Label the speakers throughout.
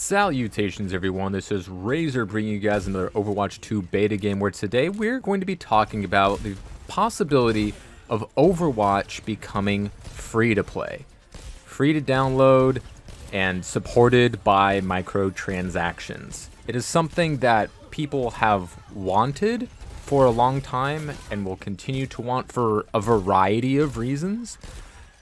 Speaker 1: Salutations everyone, this is Razor bringing you guys another Overwatch 2 beta game where today we're going to be talking about the possibility of Overwatch becoming free to play. Free to download and supported by microtransactions. It is something that people have wanted for a long time and will continue to want for a variety of reasons.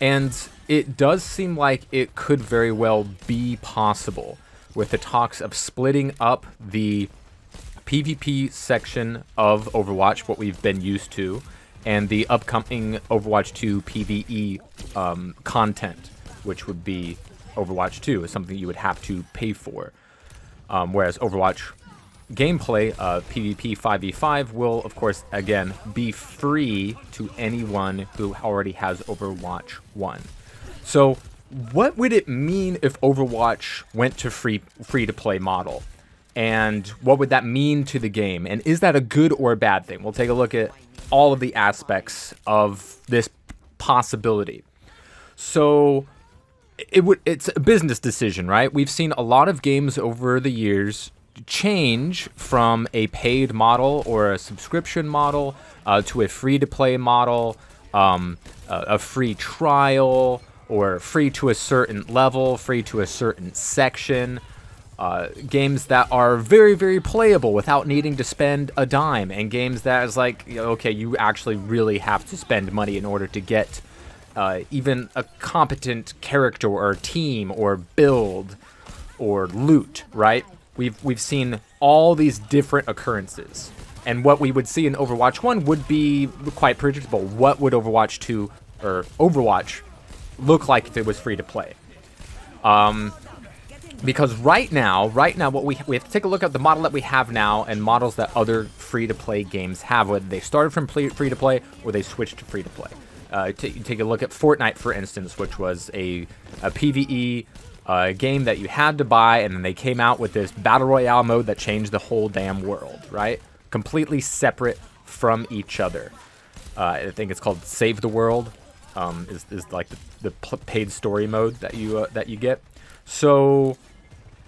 Speaker 1: And it does seem like it could very well be possible with the talks of splitting up the PvP section of Overwatch, what we've been used to, and the upcoming Overwatch 2 PvE content, which would be Overwatch 2, is something you would have to pay for. Whereas Overwatch gameplay, PvP 5v5, will, of course, again, be free to anyone who already has Overwatch 1. So, what would it mean if Overwatch went to free-to-play model? And what would that mean to the game? And is that a good or a bad thing? We'll take a look at all of the aspects of this possibility. So, it's a business decision, right? We've seen a lot of games over the years change from a paid model or a subscription model to a free-to-play model, a free trial, or free to a certain level, free to a certain section. Games that are very, very playable without needing to spend a dime, and games that is like, okay, you actually really have to spend money in order to get even a competent character or team or build or loot, right? We've seen all these different occurrences. And what we would see in Overwatch 1 would be quite predictable. What would Overwatch 2 or Overwatch look like if it was free to play? Because right now what we have to take a look at the model that we have now and models that other free to play games have, whether they started from free to play or they switched to free to play. Take a look at Fortnite, for instance, which was a PvE game that you had to buy, and then they came out with this battle royale mode that changed the whole damn world, right? Completely separate from each other. I think it's called Save the World. Is like the paid story mode that you get. So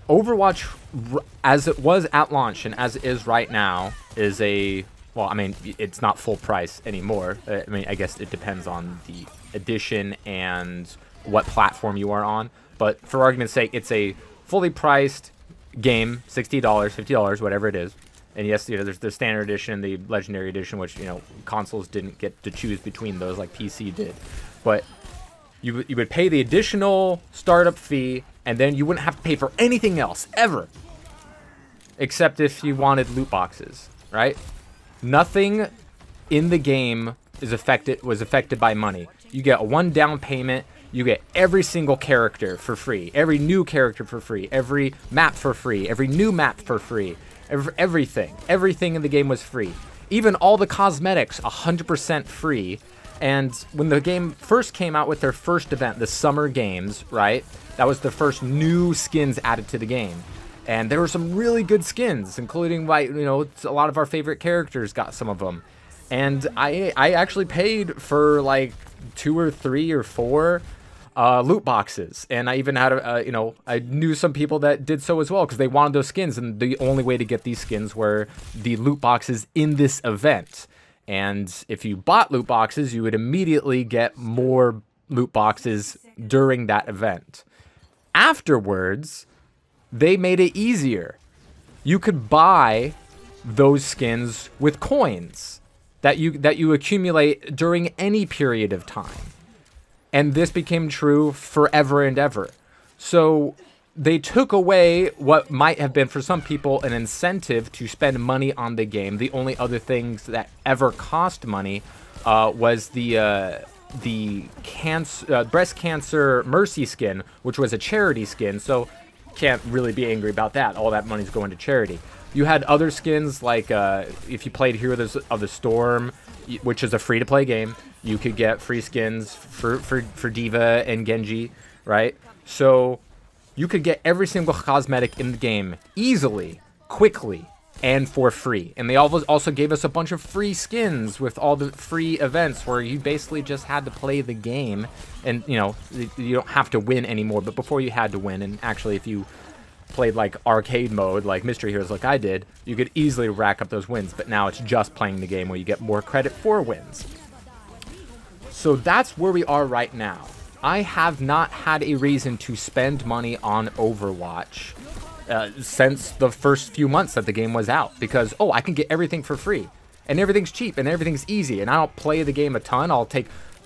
Speaker 1: Overwatch, as it was at launch and as it is right now, is well, I mean, it's not full price anymore. I mean, I guess it depends on the edition and what platform you are on. But for argument's sake, it's a fully priced game, $60, $50, whatever it is. And yes, there's the standard edition, the legendary edition, which, consoles didn't get to choose between those like PC did. But you would pay the additional startup fee, and then you wouldn't have to pay for anything else, ever. Except if you wanted loot boxes, right? Nothing in the game was affected by money. You get one down payment, you get every single character for free, every new character for free, every map for free, every new map for free. Everything in the game was free. Even all the cosmetics, 100% free. And when the game first came out with their first event, the Summer Games, right? That was the first new skins added to the game. And there were some really good skins, including, like, a lot of our favorite characters got some of them. And I actually paid for like 2 or 3 or 4 loot boxes, and I even had I knew some people that did so as well because they wanted those skins, and the only way to get these skins were the loot boxes in this event. And if you bought loot boxes, you would immediately get more loot boxes during that event. Afterwards, they made it easier. You could buy those skins with coins that you accumulate during any period of time. And this became true forever and ever. So they took away what might have been, for some people, an incentive to spend money on the game. The only other things that ever cost money was the breast cancer mercy skin, which was a charity skin. So can't really be angry about that. All that money's going to charity. You had other skins, like if you played Heroes of the Storm, which is a free-to-play game, you could get free skins for D.Va and Genji, right? So you could get every single cosmetic in the game easily, quickly, and for free. And they also gave us a bunch of free skins with all the free events where you basically just had to play the game. And, you don't have to win anymore, but before you had to win. And actually, if you played like arcade mode, like Mystery Heroes like I did, you could easily rack up those wins. But now it's just playing the game where you get more credit for wins. So that's where we are right now. I have not had a reason to spend money on Overwatch since the first few months that the game was out. Because, oh, I can get everything for free. And everything's cheap and everything's easy. And I don't play the game a ton.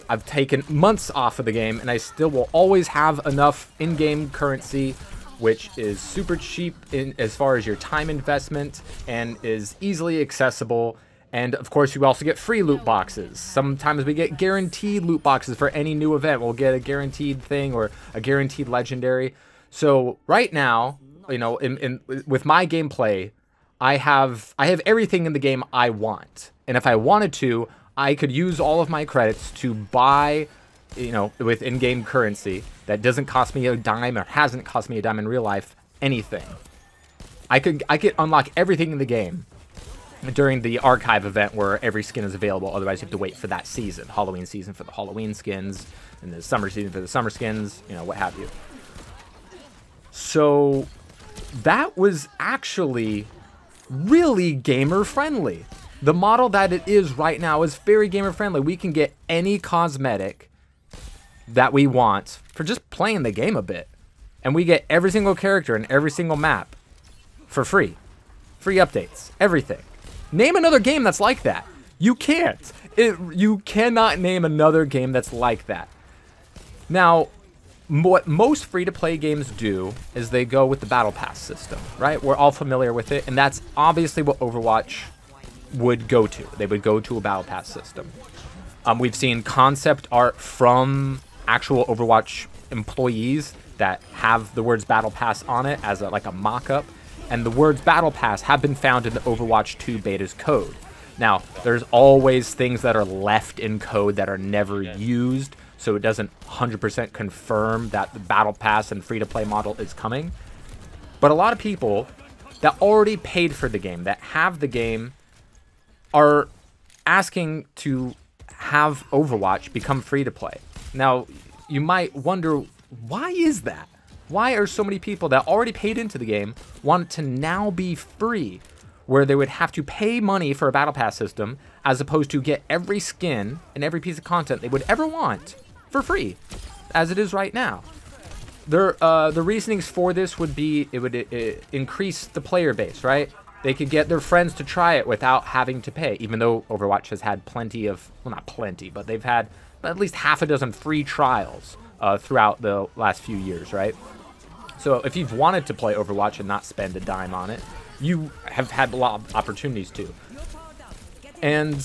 Speaker 1: I've taken months off of the game, and I still will always have enough in-game currency, which is super cheap as far as your time investment and is easily accessible. And of course, you also get free loot boxes. Sometimes we get guaranteed loot boxes for any new event. We'll get a guaranteed thing or a guaranteed legendary. So right now, you know, with my gameplay, I have everything in the game I want. And if I wanted to, I could use all of my credits to buy, you know, with in-game currency that doesn't cost me a dime or hasn't cost me a dime in real life, anything. I could unlock everything in the game during the archive event where every skin is available. Otherwise, you have to wait for that season, Halloween season for the Halloween skins, and the summer season for the summer skins, you know, what have you. So that was actually really gamer friendly. The model that it is right now is very gamer friendly. We can get any cosmetic that we want for just playing the game a bit. And we get every single character and every single map for free. Free updates, everything. Name another game that's like that. You can't. You cannot name another game that's like that. Now, what most free-to-play games do is they go with the Battlepass system, right? We're all familiar with it, and that's obviously what Overwatch would go to. They would go to a Battlepass system. We've seen concept art from actual Overwatch employees that have the words Battle Pass on it as like a mock-up, and the words Battle Pass have been found in the Overwatch 2 beta's code. Now, there's always things that are left in code that are never used, so it doesn't 100% confirm that the Battle Pass and free-to-play model is coming. But a lot of people that already paid for the game, that have the game, are asking to have Overwatch become free-to-play. Now, you might wonder, why is that? Why are so many people that already paid into the game want it to now be free, where they would have to pay money for a Battle Pass system, as opposed to get every skin and every piece of content they would ever want for free, as it is right now? The reasonings for this would be it would increase the player base, right? They could get their friends to try it without having to pay, even though Overwatch has had plenty of, well, not plenty, but they've had at least half a dozen free trials throughout the last few years, right? So if you've wanted to play Overwatch and not spend a dime on it, you have had a lot of opportunities to. And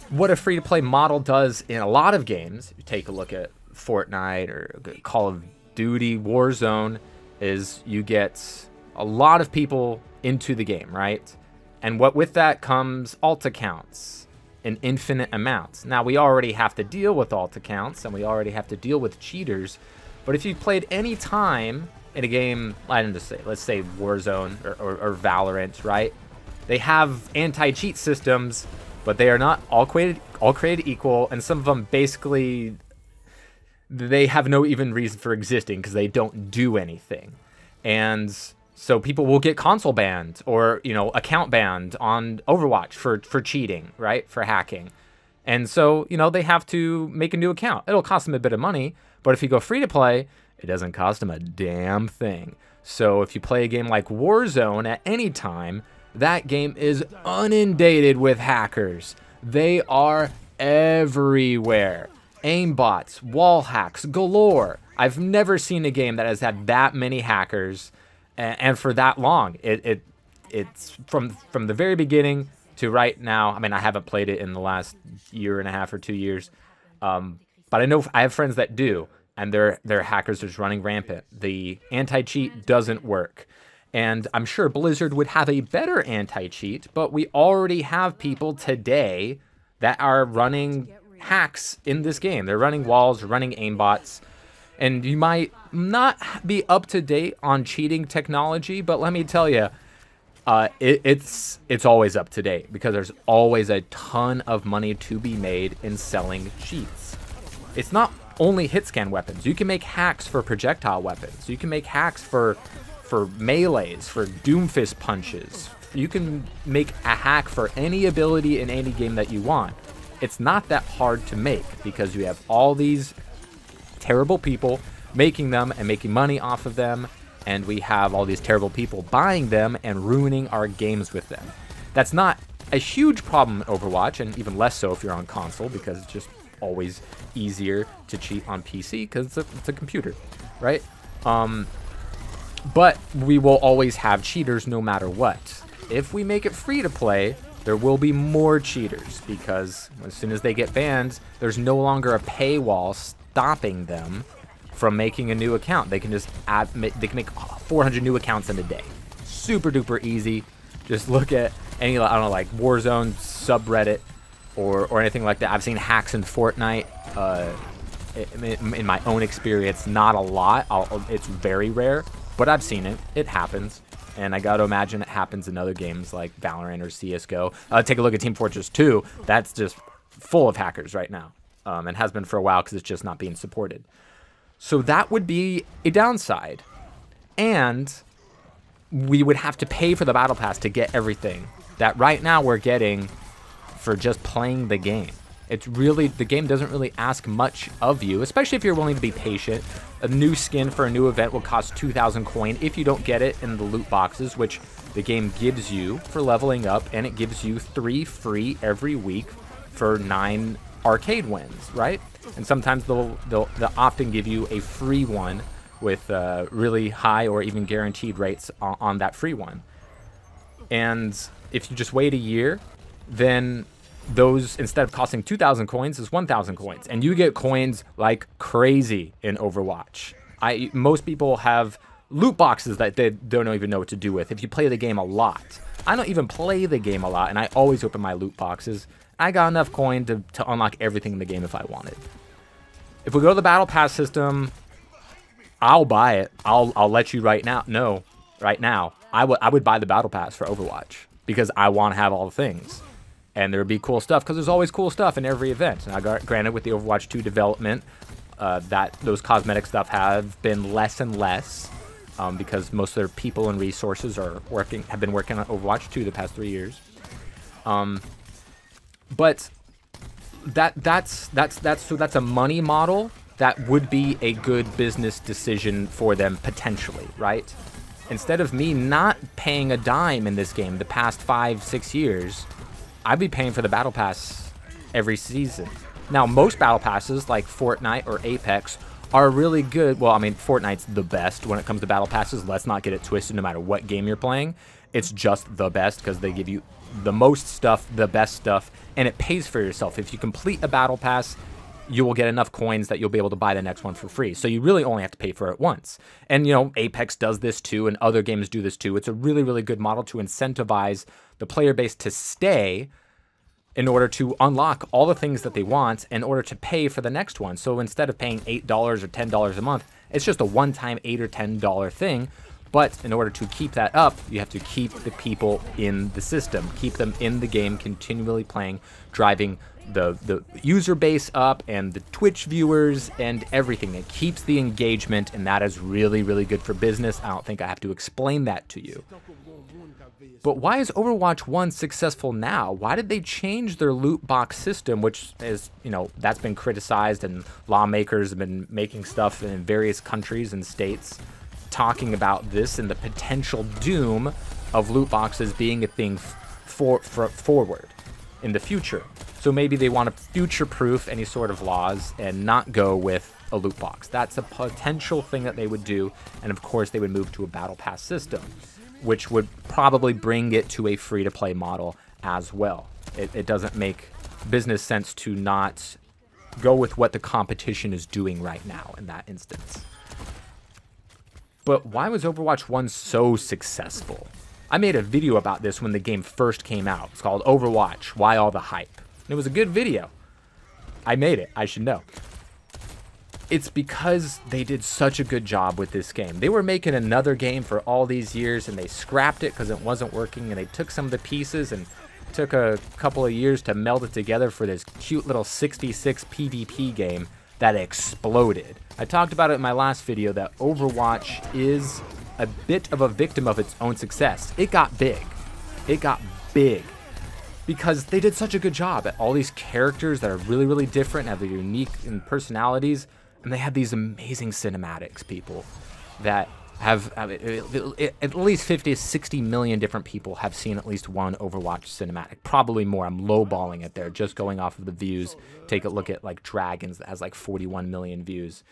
Speaker 1: what a free-to-play model does in a lot of games, if you take a look at Fortnite or Call of Duty, Warzone, is you get a lot of people into the game, right? And what with that comes alt accounts in infinite amounts. Now, we already have to deal with alt accounts, and we already have to deal with cheaters, but if you've played any time in a game, let's say Warzone or Valorant, right? They have anti-cheat systems, but they are not all created equal, and some of them basically, they have no even reason for existing because they don't do anything. And so people will get console banned or, you know, account banned on Overwatch for cheating, right? For hacking. And so, you know, they have to make a new account. It'll cost them a bit of money, but if you go free to play, it doesn't cost them a damn thing. So if you play a game like Warzone at any time, that game is inundated with hackers. They are everywhere. Aimbots, wall hacks galore. I've never seen a game that has had that many hackers and for that long. It's from the very beginning to right now. I mean, I haven't played it in the last year and a half or 2 years, but I know I have friends that do, and their hackers are just running rampant. The anti-cheat doesn't work, and I'm sure Blizzard would have a better anti-cheat, but we already have people today that are running hacks in this game. They're running walls, running aimbots. And you might not be up to date on cheating technology, but let me tell you, it's always up to date because there's always a ton of money to be made in selling cheats. It's not only hit scan weapons. You can make hacks for projectile weapons. You can make hacks for for melees, for doomfist punches. You can make a hack for any ability in any game that you want. It's not that hard to make because you have all these terrible people making them and making money off of them, and we have all these terrible people buying them and ruining our games with them. That's not a huge problem in Overwatch, and even less so if you're on console, because it's just always easier to cheat on PC because it's a computer, right? But we will always have cheaters no matter what. If we make it free to play, there will be more cheaters because as soon as they get banned, there's no longer a paywall stopping them from making a new account. They can just they can make 400 new accounts in a day. Super duper easy. Just look at any, I don't know, like Warzone subreddit or anything like that. I've seen hacks in Fortnite. In my own experience, not a lot. It's very rare, but I've seen it. It happens. And I got to imagine it happens in other games like Valorant or CSGO. Take a look at Team Fortress 2. That's just full of hackers right now. And has been for a while because it's just not being supported. So that would be a downside. And we would have to pay for the Battle Pass to get everything that right now we're getting for just playing the game. It's really, the game doesn't really ask much of you, especially if you're willing to be patient. A new skin for a new event will cost 2,000 coin if you don't get it in the loot boxes, which the game gives you for leveling up, and it gives you 3 free every week for 9 arcade wins, right? And sometimes they'll often give you a free one with really high or even guaranteed rates on that free one. And if you just wait a year, then those, instead of costing 2,000 coins, is 1,000 coins. And you get coins like crazy in Overwatch. Most people have loot boxes that they don't even know what to do with if you play the game a lot. I don't even play the game a lot, and I always open my loot boxes. I got enough coin to unlock everything in the game if I wanted. If we go to the Battle Pass system, I'll buy it. I'll let you right now. Right now, I would buy the Battle Pass for Overwatch because I want to have all the things. And there would be cool stuff, because there's always cool stuff in every event. Now, granted, with the Overwatch 2 development, those cosmetic stuff have been less and less, because most of their people and resources have been working on Overwatch 2 the past 3 years. But that's a money model that would be a good business decision for them potentially, right? Instead of me not paying a dime in this game the past 5-6 years, I'd be paying for the Battle Pass every season. Now, most Battle Passes, like Fortnite or Apex, are really good. Well, I mean, Fortnite's the best when it comes to Battle Passes. Let's not get it twisted no matter what game you're playing. It's just the best because they give you the most stuff, the best stuff, and it pays for yourself. If you complete a Battle Pass, you will get enough coins that you'll be able to buy the next one for free. So you really only have to pay for it once. And, you know, Apex does this too, and other games do this too. It's a really, really good model to incentivize the player base to stay in order to unlock all the things that they want in order to pay for the next one. So instead of paying $8 or $10 a month, it's just a one-time $8 or $10 thing. But in order to keep that up, you have to keep the people in the system, keep them in the game, continually playing, driving the user base up and the Twitch viewers and everything. It keeps the engagement, and that is really, really good for business. I don't think I have to explain that to you. But why is Overwatch 1 successful now? Why did they change their loot box system, which is, you know, that's been criticized, and lawmakers have been making stuff in various countries and states talking about this and the potential doom of loot boxes being a thing forward in the future. So maybe they want to future-proof any sort of laws and not go with a loot box. That's a potential thing that they would do, and of course they would move to a Battle Pass system, which would probably bring it to a free-to-play model as well. It doesn't make business sense to not go with what the competition is doing right now in that instance. But why was Overwatch 1 so successful? I made a video about this when the game first came out. It's called Overwatch, Why All the Hype? And it was a good video. I made it, I should know. It's because they did such a good job with this game. They were making another game for all these years, and they scrapped it because it wasn't working, and they took some of the pieces and took a couple of years to meld it together for this cute little 66 PvP game that exploded. I talked about it in my last video that Overwatch is a bit of a victim of its own success. It got big. It got big because they did such a good job at all these characters that are really, really different, have their unique personalities, and they have these amazing cinematics, people, that have at least 50 to 60 million different people have seen at least one Overwatch cinematic. Probably more. I'm lowballing it there, just going off of the views. Take a look at like Dragons that has like 41 million views.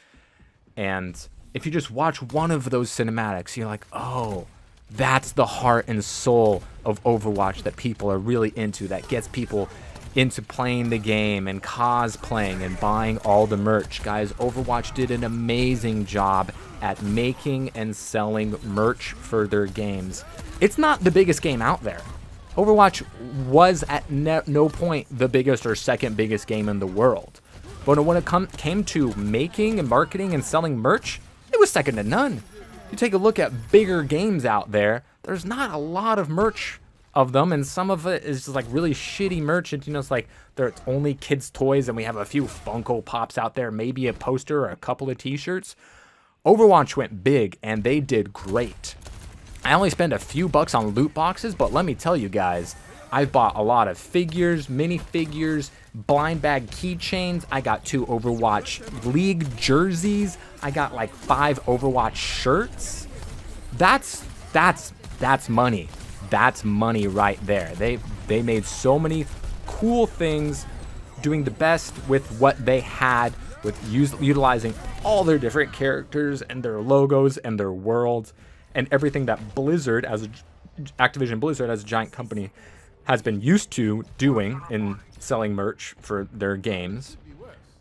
Speaker 1: And if you just watch one of those cinematics, you're like, oh, that's the heart and soul of Overwatch that people are really into, that gets people into playing the game and cosplaying and buying all the merch. Guys, Overwatch did an amazing job at making and selling merch for their games. It's not the biggest game out there. Overwatch was at no point the biggest or second biggest game in the world. But when it came to making and marketing and selling merch, it was second to none. You take a look at bigger games out there, there's not a lot of merch of them, and some of it is just like really shitty merch. And, you know, it's like they're only kids' toys, and we have a few Funko Pops out there, maybe a poster or a couple of t-shirts. Overwatch went big, and they did great. I only spent a few bucks on loot boxes, but let me tell you guys, I've bought a lot of figures, minifigures, blind bag keychains. I got 2 Overwatch League jerseys. I got like 5 Overwatch shirts. That's money. That's money right there. They made so many cool things, doing the best with what they had, with utilizing all their different characters and their logos and their worlds and everything that Blizzard, as Activision Blizzard as a giant company, has been used to doing in selling merch for their games.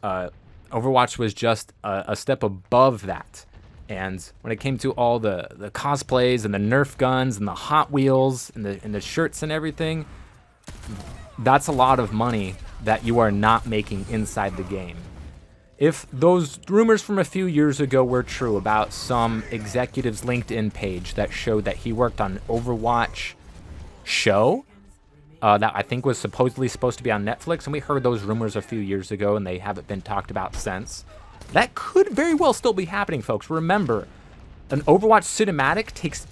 Speaker 1: Overwatch was just a step above that. And when it came to all the cosplays and the Nerf guns and the Hot Wheels and the shirts and everything, that's a lot of money that you are not making inside the game. If those rumors from a few years ago were true about some executive's LinkedIn page that showed that he worked on an Overwatch show that I think was supposedly supposed to be on Netflix, and we heard those rumors a few years ago and they haven't been talked about since, that could very well still be happening, folks. Remember, an Overwatch cinematic takes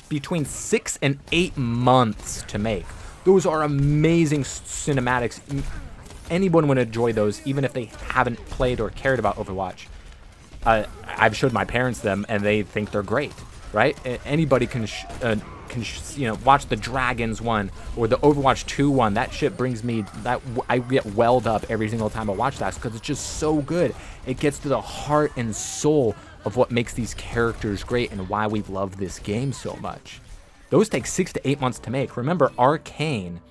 Speaker 1: between 6 and 8 months to make. Those are amazing cinematics. Anyone would enjoy those, even if they haven't played or cared about Overwatch. I've showed my parents them, and they think they're great, right? Anybody can you know, watch the Dragons one or the Overwatch 2 one. That shit brings me, I get welled up every single time I watch that because it's just so good. It gets to the heart and soul of what makes these characters great and why we've loved this game so much. Those take 6 to 8 months to make. Remember, Arcane,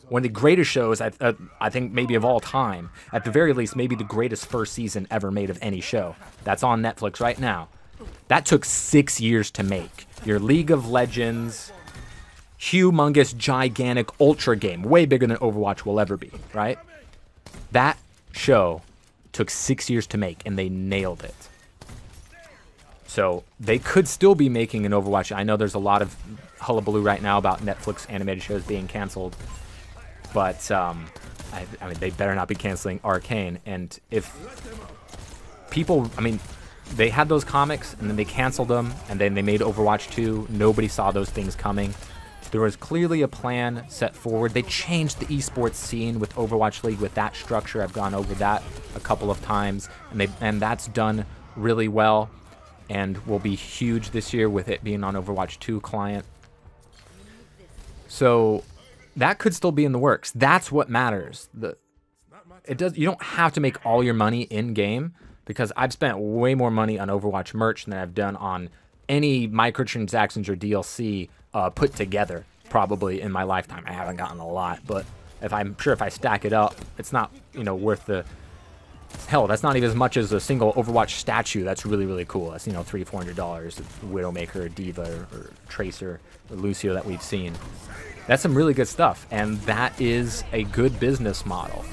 Speaker 1: one of the greatest shows, I think maybe of all time, at the very least, maybe the greatest first season ever made of any show. That's on Netflix right now. That took 6 years to make. Your League of Legends, humongous, gigantic, ultra game, way bigger than Overwatch will ever be, right? That show took 6 years to make, and they nailed it. So they could still be making an Overwatch. I know there's a lot of hullabaloo right now about Netflix animated shows being canceled, but I mean, they better not be canceling Arcane. And if people, I mean, they had those comics, and then they canceled them, and then they made Overwatch 2. Nobody saw those things coming. There was clearly a plan set forward. They changed the esports scene with Overwatch League with that structure. I've gone over that a couple of times, and that's done really well and will be huge this year with it being on Overwatch 2 client. So that could still be in the works. That's what matters. You don't have to make all your money in-game, because I've spent way more money on Overwatch merch than I've done on any microtransactions or DLC put together, probably, in my lifetime. I haven't gotten a lot, but I'm sure if I stack it up, it's not, you know, worth the... Hell, that's not even as much as a single Overwatch statue. That's really, really cool. That's, you know, $300-400. Widowmaker, Diva, or Tracer, or Lucio that we've seen. That's some really good stuff, and that is a good business model.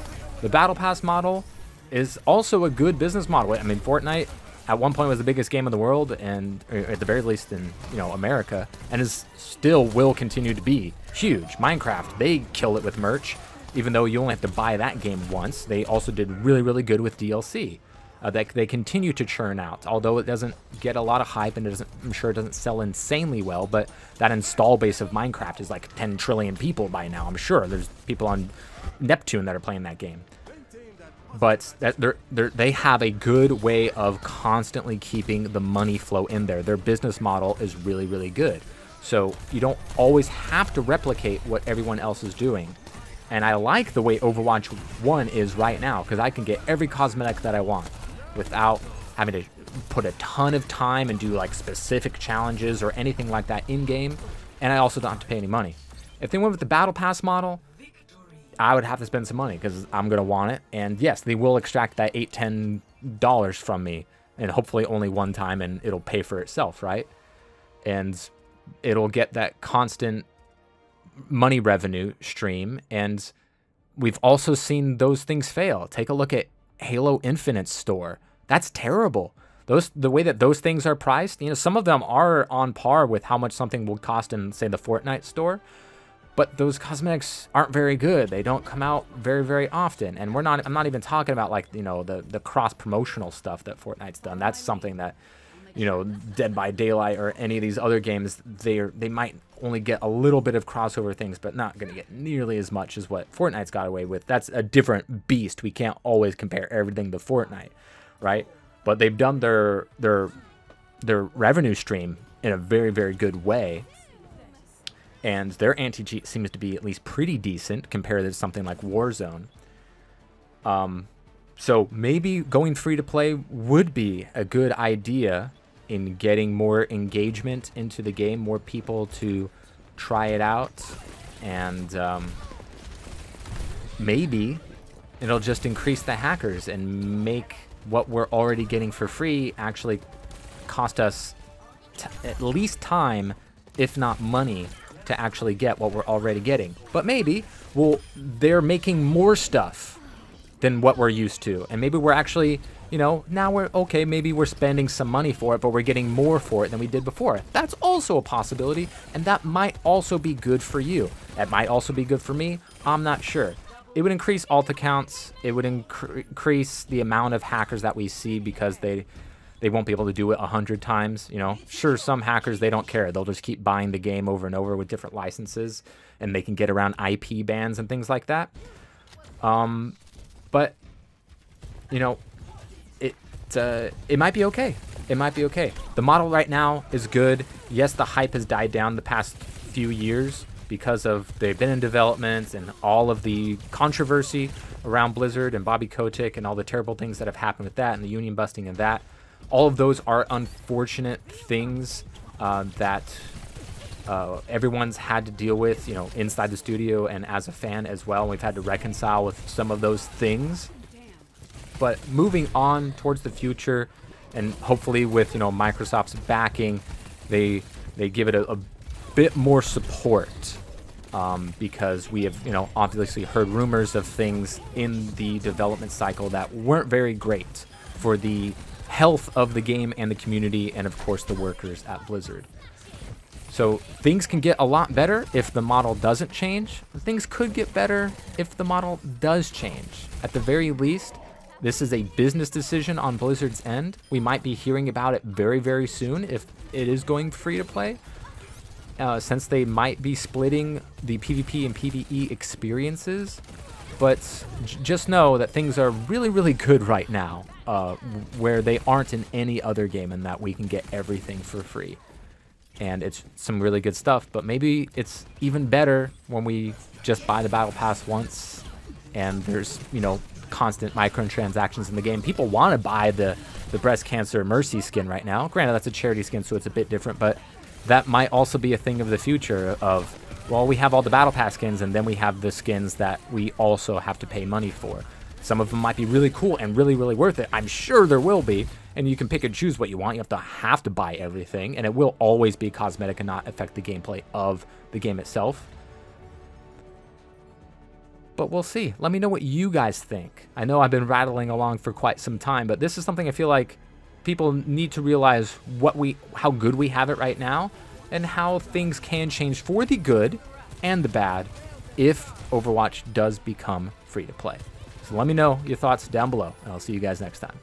Speaker 1: The Battle Pass model is also a good business model. I mean, Fortnite at one point was the biggest game in the world, and at the very least in, you know, America, and is still will continue to be huge. Minecraft, they kill it with merch, even though you only have to buy that game once. They also did really, really good with DLC. that they continue to churn out, although it doesn't get a lot of hype and I'm sure it doesn't sell insanely well, but that install base of Minecraft is like 10 trillion people by now. I'm sure there's people on Neptune that are playing that game. But they have a good way of constantly keeping the money flow in there. Their business model is really, really good. So you don't always have to replicate what everyone else is doing. And I like the way Overwatch 1 is right now, because I can get every cosmetic that I want without having to put a ton of time and do like specific challenges or anything like that in-game. And I also don't have to pay any money. If they went with the Battle Pass model, I would have to spend some money because I'm going to want it. And yes, they will extract that $8-10 from me, and hopefully only one time, and it'll pay for itself, right? And it'll get that constant money revenue stream. And we've also seen those things fail. Take a look at Halo Infinite's store. That's terrible. The way that those things are priced, you know, some of them are on par with how much something will cost in, say, the Fortnite store. But those cosmetics aren't very good. They don't come out very, very often. And I'm not even talking about, like, you know, the cross-promotional stuff that Fortnite's done. That's something that, you know, Dead by Daylight or any of these other games, they might only get a little bit of crossover things, but not going to get nearly as much as what Fortnite's got away with. That's a different beast. We can't always compare everything to Fortnite, right? But they've done their revenue stream in a very, very good way. And their anti-cheat seems to be at least pretty decent compared to something like Warzone. So maybe going free-to-play would be a good idea in getting more engagement into the game, more people to try it out. And maybe it'll just increase the hackers and make what we're already getting for free actually cost us at least time, if not money, to actually get what we're already getting. But maybe, well, they're making more stuff than what we're used to. And maybe we're actually, you know, now we're, okay, maybe we're spending some money for it, but we're getting more for it than we did before. That's also a possibility, and that might also be good for you. That might also be good for me. I'm not sure. It would increase alt accounts. It would increase the amount of hackers that we see because they won't be able to do it 100 times, you know. Sure, some hackers, they don't care. They'll just keep buying the game over and over with different licenses, and they can get around IP bans and things like that. But, you know, it might be okay. It might be okay. The model right now is good. Yes, the hype has died down the past few years because of they've been in development and all of the controversy around Blizzard and Bobby Kotick and all the terrible things that have happened with that and the union busting and that. All of those are unfortunate things that everyone's had to deal with, you know, inside the studio and as a fan as well. We've had to reconcile with some of those things. But moving on towards the future, and hopefully with, you know, Microsoft's backing, they give it a bit more support because we have, you know, obviously heard rumors of things in the development cycle that weren't very great for the health of the game and the community and, of course, the workers at Blizzard. So things can get a lot better if the model doesn't change. Things could get better if the model does change. At the very least, this is a business decision on Blizzard's end. We might be hearing about it very, very soon if it is going free to play, since they might be splitting the PvP and PvE experiences. But just know that things are really, really good right now, where they aren't in any other game, and that we can get everything for free. And it's some really good stuff, but maybe it's even better when we just buy the Battle Pass once and there's, you know, constant microtransactions in the game. People want to buy the breast cancer Mercy skin right now. Granted, that's a charity skin, so it's a bit different, but that might also be a thing of the future of, well, we have all the Battle Pass skins, and then we have the skins that we also have to pay money for. Some of them might be really cool and really, really worth it. I'm sure there will be, and you can pick and choose what you want. You have to buy everything, and it will always be cosmetic and not affect the gameplay of the game itself. But we'll see. Let me know what you guys think. I know I've been rattling along for quite some time, but this is something I feel like people need to realize how good we have it right now, and how things can change for the good and the bad if Overwatch does become free to play. So let me know your thoughts down below, and I'll see you guys next time.